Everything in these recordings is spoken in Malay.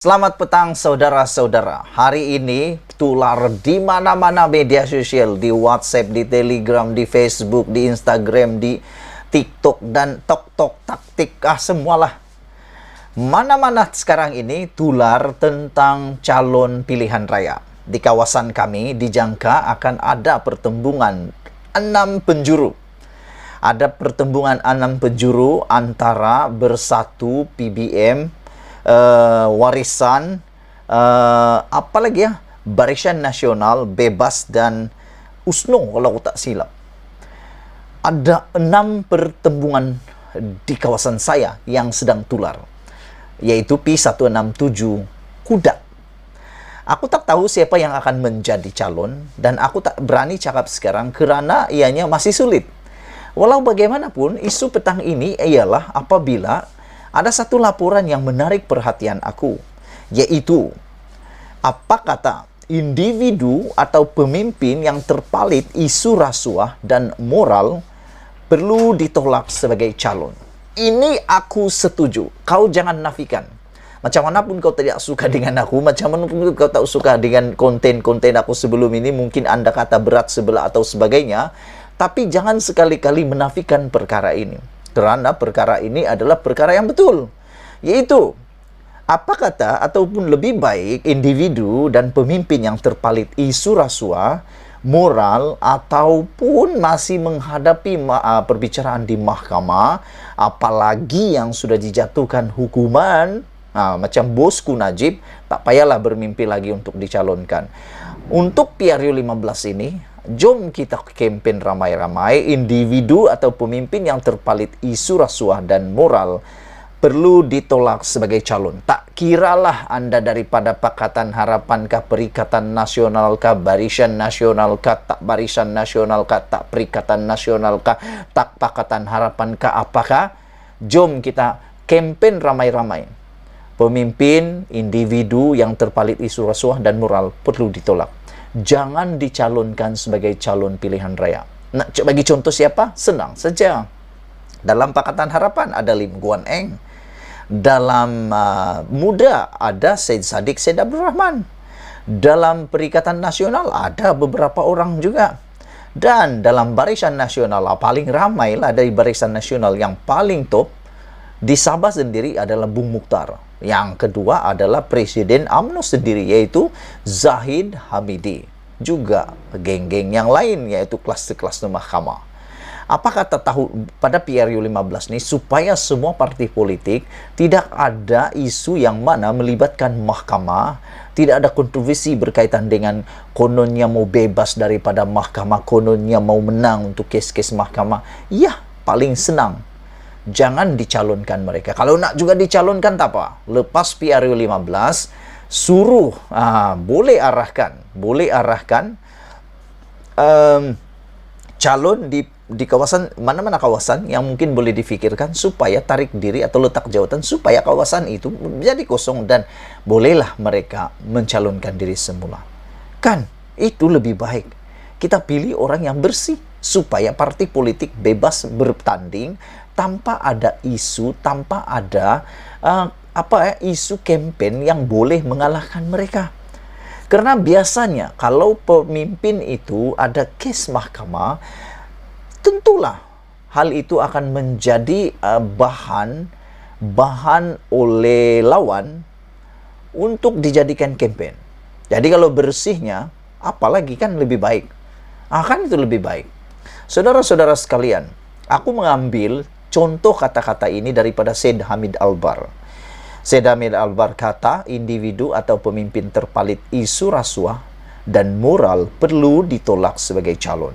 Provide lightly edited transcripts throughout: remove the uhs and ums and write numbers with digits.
Selamat petang saudara-saudara. Hari ini tular di mana-mana media sosial, di WhatsApp, di Telegram, di Facebook, di Instagram, di TikTok dan tok-tok taktik semualah. Mana-mana sekarang ini tular tentang calon pilihan raya. Di kawasan kami dijangka akan ada pertembungan 6 penjuru. Ada pertembungan 6 penjuru antara Bersatu, PBM, Warisan, apalagi ya, Barisan Nasional, Bebas, dan USNO kalau aku tak silap. Ada 6 pertembungan di kawasan saya yang sedang tular, yaitu P167 Kudat. Aku tak tahu siapa yang akan menjadi calon, dan aku tak berani cakap sekarang kerana ianya masih sulit. Walau bagaimanapun, isu petang ini ialah apabila ada satu laporan yang menarik perhatian aku, yaitu apa kata individu atau pemimpin yang terpalit isu rasuah dan moral perlu ditolak sebagai calon. Ini aku setuju. Kau jangan nafikan. Macam mana pun kau tidak suka dengan aku, macam mana pun kau tak suka dengan konten-konten aku sebelum ini, mungkin Anda kata berat sebelah atau sebagainya, tapi jangan sekali-kali menafikan perkara ini. Kerana perkara ini adalah perkara yang betul. Yaitu, apa kata ataupun lebih baik individu dan pemimpin yang terpalit isu rasuah, moral, ataupun masih menghadapi perbicaraan di mahkamah, apalagi yang sudah dijatuhkan hukuman, macam bosku Najib, tak payahlah bermimpi lagi untuk dicalonkan. Untuk PRU 15 ini, jom kita kempen ramai-ramai individu atau pemimpin yang terpalit isu rasuah dan moral perlu ditolak sebagai calon. Tak kiralah Anda daripada Pakatan Harapan kah, Perikatan Nasional kah, Barisan Nasional kah, tak Barisan Nasional kah, tak Perikatan Nasional kah, tak Pakatan Harapan kah, apakah? Jom kita kempen ramai-ramai. Pemimpin, individu yang terpalit isu rasuah dan moral perlu ditolak. Jangan dicalonkan sebagai calon pilihan raya. Nak bagi contoh siapa? Senang saja. Dalam Pakatan Harapan ada Lim Guan Eng. Dalam Muda ada Syed Saddiq Syed Abdul Rahman. Dalam Perikatan Nasional ada beberapa orang juga. Dan dalam Barisan Nasional, paling ramai lah dari Barisan Nasional yang paling top di Sabah sendiri adalah Bung Mukhtar. Yang kedua adalah Presiden UMNO sendiri, yaitu Zahid Hamidi. Juga geng-geng yang lain, yaitu kelas-kelas mahkamah. Apa kata tahu pada PRU 15 ini, supaya semua parti politik tidak ada isu yang mana melibatkan mahkamah, tidak ada kontroversi berkaitan dengan kononnya mau bebas daripada mahkamah, kononnya mau menang untuk kes-kes mahkamah. Ya, paling senang. Jangan dicalonkan mereka. Kalau nak juga dicalonkan tak apa. Lepas PRU 15, suruh, boleh arahkan calon di kawasan, mana-mana kawasan yang mungkin boleh difikirkan supaya tarik diri atau letak jawatan supaya kawasan itu menjadi kosong dan bolehlah mereka mencalonkan diri semula. Kan, itu lebih baik. Kita pilih orang yang bersih supaya parti politik bebas bertanding tanpa ada isu, tanpa ada isu campaign yang boleh mengalahkan mereka. Karena biasanya kalau pemimpin itu ada kes mahkamah, tentulah hal itu akan menjadi bahan oleh lawan untuk dijadikan campaign. Jadi kalau bersihnya, apalagi kan lebih baik. Kan itu lebih baik. Saudara-saudara sekalian, aku mengambil contoh kata-kata ini daripada Syed Hamid Albar. Syed Hamid Albar kata, individu atau pemimpin terpalit isu rasuah dan moral perlu ditolak sebagai calon.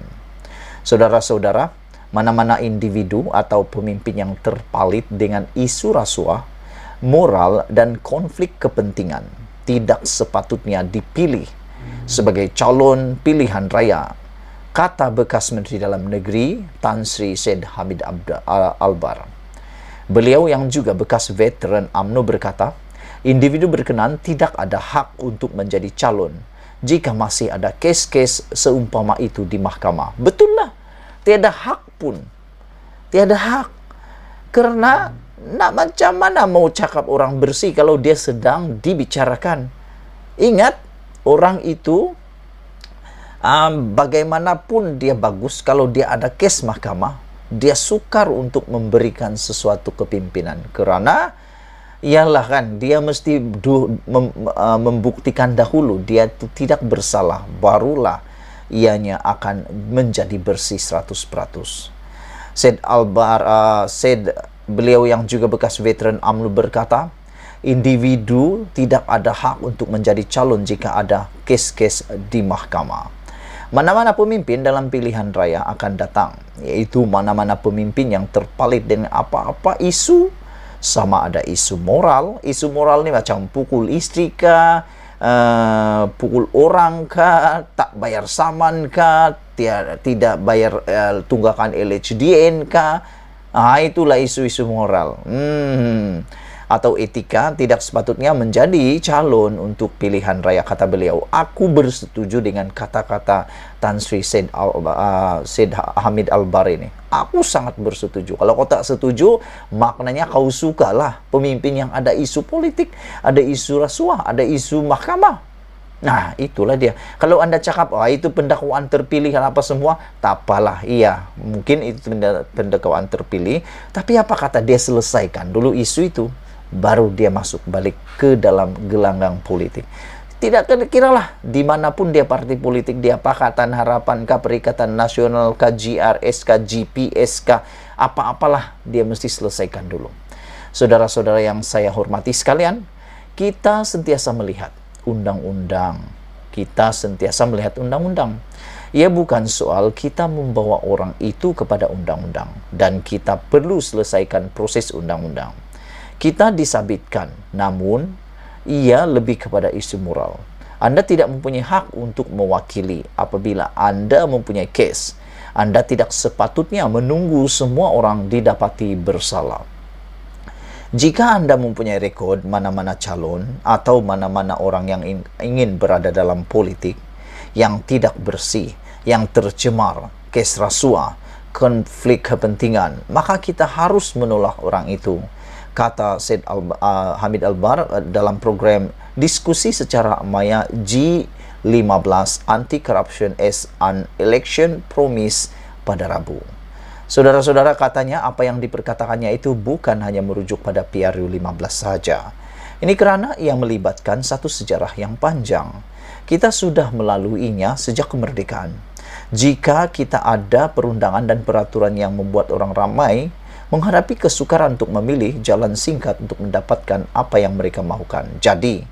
Saudara-saudara, mana-mana individu atau pemimpin yang terpalit dengan isu rasuah, moral, dan konflik kepentingan tidak sepatutnya dipilih sebagai calon pilihan raya, kata bekas Menteri Dalam Negeri Tan Sri Syed Hamid Albar. Beliau yang juga bekas veteran UMNO berkata, individu berkenan tidak ada hak untuk menjadi calon jika masih ada kes-kes seumpama itu di mahkamah. Betul lah, tiada hak pun. Tiada hak. Karena Nak macam mana mau cakap orang bersih kalau dia sedang dibicarakan? Ingat, orang itu bagaimanapun dia bagus, kalau dia ada kes mahkamah, dia sukar untuk memberikan sesuatu kepimpinan. Kerana ialah kan, dia mesti membuktikan dahulu dia itu tidak bersalah, barulah ianya akan menjadi bersih 100%. Said beliau yang juga bekas veteran UMNO berkata, individu tidak ada hak untuk menjadi calon jika ada kes-kes di mahkamah. Mana-mana pemimpin dalam pilihan raya akan datang, yaitu mana-mana pemimpin yang terpalit dengan apa-apa isu, sama ada isu moral. Isu moral ni macam pukul istri kah, pukul orang kah, tak bayar saman kah, tidak bayar tunggakan LHDN kah. Itulah isu-isu moral. Atau etika tidak sepatutnya menjadi calon untuk pilihan raya, kata beliau. Aku bersetuju dengan kata-kata Tan Sri Said Hamid Albar ini. Aku sangat bersetuju. Kalau kau tak setuju, maknanya kau sukalah pemimpin yang ada isu politik, ada isu rasuah, ada isu mahkamah. Nah, itulah dia. Kalau Anda cakap, itu pendakwaan terpilih dan apa semua, tak apalah. Iya, mungkin itu pendakwaan terpilih. Tapi apa kata dia selesaikan dulu isu itu, baru dia masuk balik ke dalam gelanggang politik. Tidak kira-kiralah dimanapun dia partai politik, dia Pakatan Harapan kah, Perikatan Nasional kah, GRS kah, GPS kah, apa-apalah, dia mesti selesaikan dulu. Saudara-saudara yang saya hormati sekalian, kita sentiasa melihat undang-undang. Kita sentiasa melihat undang-undang. Ya, bukan soal kita membawa orang itu kepada undang-undang, dan kita perlu selesaikan proses undang-undang. Kita disabitkan, namun ia lebih kepada isu moral. Anda tidak mempunyai hak untuk mewakili apabila Anda mempunyai kes. Anda tidak sepatutnya menunggu semua orang didapati bersalah. Jika Anda mempunyai rekod mana-mana calon atau mana-mana orang yang ingin berada dalam politik yang tidak bersih, yang tercemar, kes rasuah, konflik kepentingan, maka kita harus menolak orang itu. Kata Said Hamid Albar dalam program diskusi secara maya G15 Anti-Corruption as an Election Promise pada Rabu. Saudara-saudara, katanya apa yang diperkatakannya itu bukan hanya merujuk pada PRU 15 saja. Ini kerana ia melibatkan satu sejarah yang panjang. Kita sudah melaluinya sejak kemerdekaan. Jika kita ada perundangan dan peraturan yang membuat orang ramai menghadapi kesukaran untuk memilih jalan singkat untuk mendapatkan apa yang mereka mahukan. Jadi,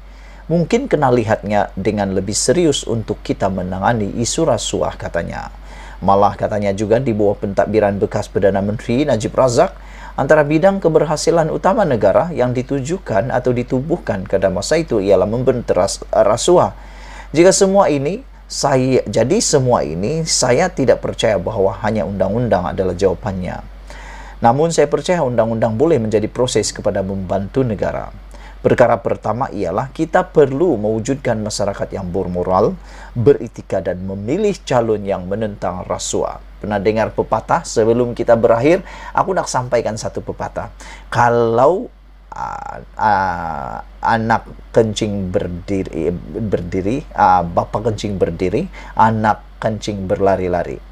mungkin kena lihatnya dengan lebih serius untuk kita menangani isu rasuah, katanya. Malah katanya juga di bawah pentadbiran bekas Perdana Menteri Najib Razak, antara bidang keberhasilan utama negara yang ditujukan atau ditubuhkan pada masa itu ialah membenteras rasuah. Semua ini saya tidak percaya bahwa hanya undang-undang adalah jawapannya. Namun saya percaya undang-undang boleh menjadi proses kepada membantu negara. Perkara pertama ialah kita perlu mewujudkan masyarakat yang bermoral, beretika dan memilih calon yang menentang rasuah. Pernah dengar pepatah? Sebelum kita berakhir, aku nak sampaikan satu pepatah. Kalau anak kencing berdiri, bapa kencing berdiri, anak kencing berlari-lari.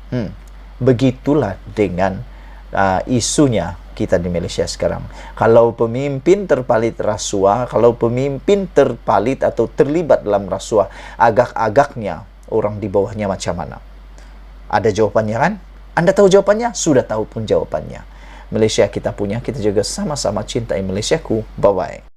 Begitulah dengan isunya kita di Malaysia sekarang. Kalau pemimpin terpalit rasuah, kalau pemimpin terpalit atau terlibat dalam rasuah, agak-agaknya orang di bawahnya macam mana? Ada jawabannya kan? Anda tahu jawabannya? Sudah tahu pun jawabannya. Malaysia kita punya, kita juga sama-sama cintai Malaysiaku. Bye-bye.